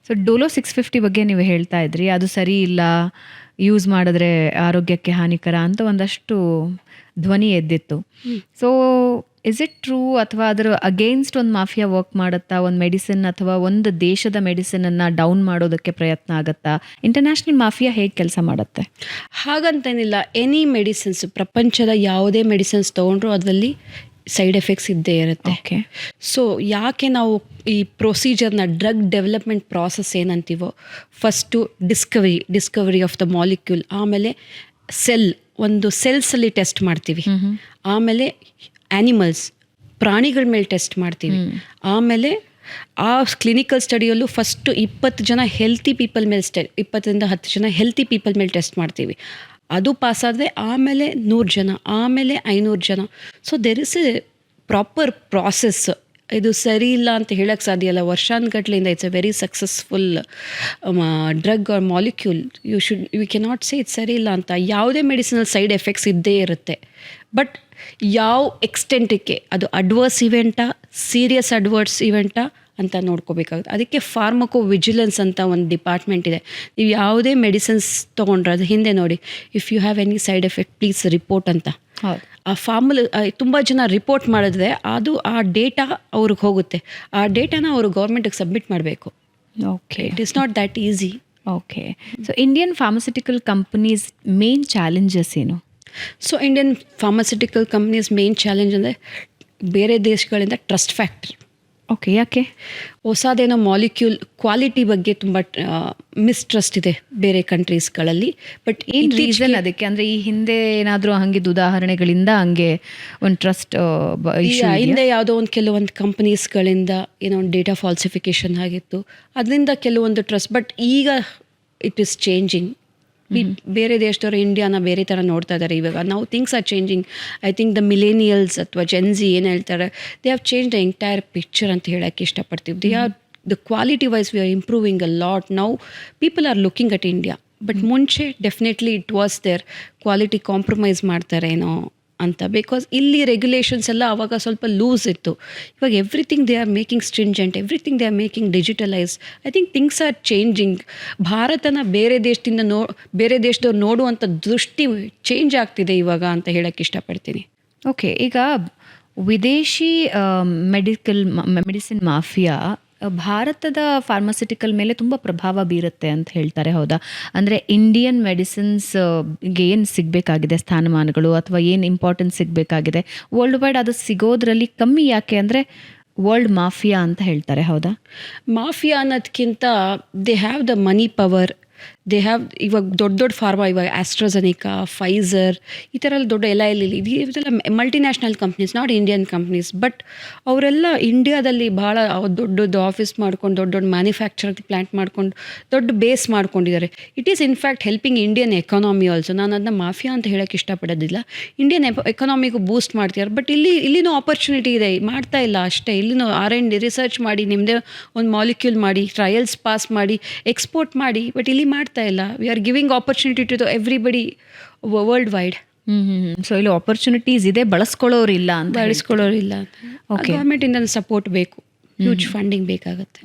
So Dolo 650 ಬಗ್ಗೆ ನೀವು ಹೇಳ್ತಾ ಇದ್ರಿ, ಅದು ಸರಿ ಇಲ್ಲ, ಯೂಸ್ ಮಾಡಿದ್ರೆ ಆರೋಗ್ಯಕ್ಕೆ ಹಾನಿಕರ ಅಂತ ಒಂದಷ್ಟು ಧ್ವನಿ ಎದ್ದಿತ್ತು. ಸೊ ಇಸ್ ಇಟ್ ಟ್ರೂ, ಅಥವಾ ಅದರ ಅಗೇನ್ಸ್ಟ್ ಒಂದು ಮಾಫಿಯಾ ವರ್ಕ್ ಮಾಡುತ್ತಾ, ಒಂದು ಮೆಡಿಸಿನ್ ಅಥವಾ ಒಂದು ದೇಶದ ಮೆಡಿಸಿನನ್ನು ಡೌನ್ ಮಾಡೋದಕ್ಕೆ ಪ್ರಯತ್ನ ಆಗುತ್ತಾ? ಇಂಟರ್ನ್ಯಾಷನಲ್ ಮಾಫಿಯಾ ಹೇಗೆ ಕೆಲಸ ಮಾಡುತ್ತೆ? ಹಾಗಂತೇನಿಲ್ಲ, ಎನಿ ಮೆಡಿಸಿನ್ಸ್, ಪ್ರಪಂಚದ ಯಾವುದೇ ಮೆಡಿಸಿನ್ಸ್ ತೊಗೊಂಡ್ರು ಅದರಲ್ಲಿ ಸೈಡ್ ಎಫೆಕ್ಟ್ಸ್ ಇದ್ದೇ ಇರುತ್ತೆ. ಓಕೆ. ಸೊ ಯಾಕೆ ನಾವು ಈ ಪ್ರೊಸೀಜರ್ನ, ಡ್ರಗ್ ಡೆವಲಪ್ಮೆಂಟ್ ಪ್ರಾಸೆಸ್ ಏನಂತೀವೋ, first discovery of the molecule, ಆಮೇಲೆ ಒಂದು ಸೆಲ್ಸಲ್ಲಿ ಟೆಸ್ಟ್ ಮಾಡ್ತೀವಿ, ಆಮೇಲೆ ಆ್ಯನಿಮಲ್ಸ್, ಪ್ರಾಣಿಗಳ ಮೇಲೆ ಟೆಸ್ಟ್ ಮಾಡ್ತೀವಿ, ಆಮೇಲೆ ಆ ಕ್ಲಿನಿಕಲ್ ಸ್ಟಡಿಯಲ್ಲೂ ಫಸ್ಟು 20 ಜನ ಹೆಲ್ತಿ ಪೀಪಲ್ ಮೇಲೆ 20ರಿಂದ 10 ಜನ ಹೆಲ್ತಿ ಪೀಪಲ್ ಮೇಲೆ ಟೆಸ್ಟ್ ಮಾಡ್ತೀವಿ. ಅದು ಪಾಸಾದರೆ ಆಮೇಲೆ 100 ಜನ, ಆಮೇಲೆ 500 ಜನ. So there is a proper process. ಇದು ಸರಿ ಇಲ್ಲ ಅಂತ ಹೇಳೋಕ್ಕೆ ಸಾಧ್ಯ ಇಲ್ಲ. ವರ್ಷಾನುಗಟ್ಲೆಯಿಂದ it's a very successful drug or molecule. You cannot say ಇದು ಸರಿ ಇಲ್ಲ ಅಂತ. ಯಾವುದೇ ಮೆಡಿಸಿನಲ್ಲಿ ಸೈಡ್ ಎಫೆಕ್ಟ್ಸ್ ಇದ್ದೇ ಇರುತ್ತೆ. ಬಟ್ ಯಾವ ಎಕ್ಸ್ಟೆಂಟಿಗೆ ಅದು ಅಡ್ವರ್ಸ್ ಇವೆಂಟಾ, ಸೀರಿಯಸ್ ಅಡ್ವರ್ಸ್ ಇವೆಂಟಾ ಅಂತ ನೋಡ್ಕೋಬೇಕಾಗುತ್ತೆ. ಅದಕ್ಕೆ ಫಾರ್ಮಕೋ ವಿಜಿಲೆನ್ಸ್ ಅಂತ ಒಂದು ಡಿಪಾರ್ಟ್ಮೆಂಟ್ ಇದೆ. ನೀವು ಯಾವುದೇ ಮೆಡಿಸಿನ್ಸ್ ತೊಗೊಂಡ್ರೆ ಅದು ಹಿಂದೆ ನೋಡಿ, if you have any side effect please report ಅಂತ. ಆ ಫಾರ್ಮಲ್ಲಿ ತುಂಬ ಜನ ರಿಪೋರ್ಟ್ ಮಾಡಿದ್ರೆ ಅದು ಆ ಡೇಟಾ ಅವ್ರಿಗೆ ಹೋಗುತ್ತೆ. ಆ ಡೇಟಾನ ಅವರು ಗೌರ್ಮೆಂಟಿಗೆ ಸಬ್ಮಿಟ್ ಮಾಡಬೇಕು. Okay. It is not that easy. Okay. So Indian pharmaceutical companies main challenges ಏನು? So Indian pharmaceutical companies main challenge ಅಂದರೆ ಬೇರೆ ದೇಶಗಳಿಂದ ಟ್ರಸ್ಟ್ ಫ್ಯಾಕ್ಟರ್. ಓಕೆ, ಯಾಕೆ? ಹೊಸದೇನೋ ಮಾಲಿಕ್ಯೂಲ್ ಕ್ವಾಲಿಟಿ ಬಗ್ಗೆ ತುಂಬ ಮಿಸ್ಟ್ರಸ್ಟ್ ಇದೆ ಬೇರೆ ಕಂಟ್ರೀಸ್ಗಳಲ್ಲಿ. ಬಟ್ ಏನು ರೀಸನ್ ಅದಕ್ಕೆ? ಅಂದರೆ ಈ ಹಿಂದೆ ಏನಾದರೂ ಹಂಗಿದ್ದು ಉದಾಹರಣೆಗಳಿಂದ ಹಂಗೆ ಒಂದು ಟ್ರಸ್ಟ್ ಹಿಂದೆ ಯಾವುದೋ ಒಂದು ಕೆಲವೊಂದು ಕಂಪನೀಸ್ಗಳಿಂದ ಏನೋ ಒಂದು ಡೇಟಾ ಫಾಲ್ಸಿಫಿಕೇಷನ್ ಆಗಿತ್ತು, ಅದರಿಂದ ಕೆಲವೊಂದು ಟ್ರಸ್ಟ್. ಬಟ್ ಈಗ ಇಟ್ ಈಸ್ ಚೇಂಜಿಂಗ್. ಬೇರೆ ದೇಶದವರು ಇಂಡಿಯಾನ ಬೇರೆ ಥರ ನೋಡ್ತಾ ಇದ್ದಾರೆ ಇವಾಗ. ನಾವು things are changing. I think the millennials ಅಥವಾ ಜೆನ್ಸಿ ಏನು ಹೇಳ್ತಾರೆ, they have change the entire picture ಅಂತ ಹೇಳೋಕ್ಕೆ ಇಷ್ಟಪಡ್ತೀವಿ. They are the quality wise we are improving a lot. Now people are looking at India. But ಮುಂಚೆ definitely it was there quality compromise ಮಾಡ್ತಾರೇನೋ ಅಂತ. Because ಇಲ್ಲಿ regulations ಎಲ್ಲ ಆವಾಗ ಸ್ವಲ್ಪ ಲೂಸ್ ಇತ್ತು. ಇವಾಗ everything they are making stringent, everything they are making digitalise. I think things are changing. ಭಾರತನ ಬೇರೆ ದೇಶದವ್ರು ನೋಡುವಂಥ ದೃಷ್ಟಿ ಚೇಂಜ್ ಆಗ್ತಿದೆ ಇವಾಗ ಅಂತ ಹೇಳೋಕ್ಕೆ ಇಷ್ಟಪಡ್ತೀನಿ. ಓಕೆ. ಈಗ ವಿದೇಶಿ ಮೆಡಿಸಿನ್ ಮಾಫಿಯಾ ಭಾರತದ ಫಾರ್ಮಸ್ಯೂಟಿಕಲ್ ಮೇಲೆ ತುಂಬ ಪ್ರಭಾವ ಬೀರುತ್ತೆ ಅಂತ ಹೇಳ್ತಾರೆ, ಹೌದಾ? ಅಂದರೆ ಇಂಡಿಯನ್ ಮೆಡಿಸಿನ್ಸ್ಗೆ ಏನು ಸಿಗಬೇಕಾಗಿದೆ ಸ್ಥಾನಮಾನಗಳು, ಅಥವಾ ಏನು ಇಂಪಾರ್ಟೆನ್ಸ್ ಸಿಗಬೇಕಾಗಿದೆ ವರ್ಲ್ಡ್ ವೈಡ್, ಅದು ಸಿಗೋದ್ರಲ್ಲಿ ಕಮ್ಮಿ ಯಾಕೆ ಅಂದರೆ ವರ್ಲ್ಡ್ ಮಾಫಿಯಾ ಅಂತ ಹೇಳ್ತಾರೆ, ಹೌದಾ? ಮಾಫಿಯಾ ಅನ್ನೋದಕ್ಕಿಂತ they have the money power. They have ಇವಾಗ ದೊಡ್ಡ ಫಾರ್ಮಾ, ಇವಾಗ ಆಸ್ಟ್ರಾಜೆನಿಕಾ, ಫೈಸರ್, ಈ ಥರ ಎಲ್ಲ ದೊಡ್ಡ ಇದೆಲ್ಲ multinational companies, not Indian companies. But ಅವರೆಲ್ಲ ಇಂಡಿಯಾದಲ್ಲಿ ಭಾಳ ದೊಡ್ಡದು ಆಫೀಸ್ ಮಾಡ್ಕೊಂಡು, ದೊಡ್ಡ ಮ್ಯಾನುಫ್ಯಾಕ್ಚರ್ ಪ್ಲ್ಯಾಂಟ್ ಮಾಡ್ಕೊಂಡು, ದೊಡ್ಡ ಬೇಸ್ ಮಾಡ್ಕೊಂಡಿದ್ದಾರೆ. It is in fact helping Indian economy also. ನಾನು ಅದನ್ನ ಮಾಫಿಯಾ ಅಂತ ಹೇಳೋಕ್ಕೆ ಇಷ್ಟಪಡೋದಿಲ್ಲ. ಇಂಡಿಯನ್ ಎಕಾನಮಿಗೂ ಬೂಸ್ಟ್ ಮಾಡ್ತಿದ್ದಾರೆ. ಬಟ್ ಇಲ್ಲಿನೂ ಆಪರ್ಚುನಿಟಿ ಇದೆ, ಮಾಡ್ತಾ ಇಲ್ಲ ಅಷ್ಟೇ. ಇಲ್ಲಿನೂ R&D ರಿಸರ್ಚ್ ಮಾಡಿ, ನಿಮ್ಮದೇ ಒಂದು ಮಾಲಿಕ್ಯೂಲ್ ಮಾಡಿ, ಟ್ರಯಲ್ಸ್ ಪಾಸ್ ಮಾಡಿ, ಎಕ್ಸ್ಪೋರ್ಟ್ ಮಾಡಿ. ಬಟ್ ಇಲ್ಲಿ ಮಾಡ್ತಾ ಇಲ್ಲ. We are giving opportunity to everybody worldwide. So ಇಲ್ಲಿ ಆಪರ್ಚುನಿಟೀಸ್ ಇದೆ, ಬಳಸ್ಕೊಳ್ಳೋರಿಲ್ಲ ಅಂತ. ಗವರ್ಮೆಂಟ್ ಇಂದ ಸಪೋರ್ಟ್ ಬೇಕು, ಹ್ಯೂಜ್ ಫಂಡಿಂಗ್ ಬೇಕಾಗುತ್ತೆ.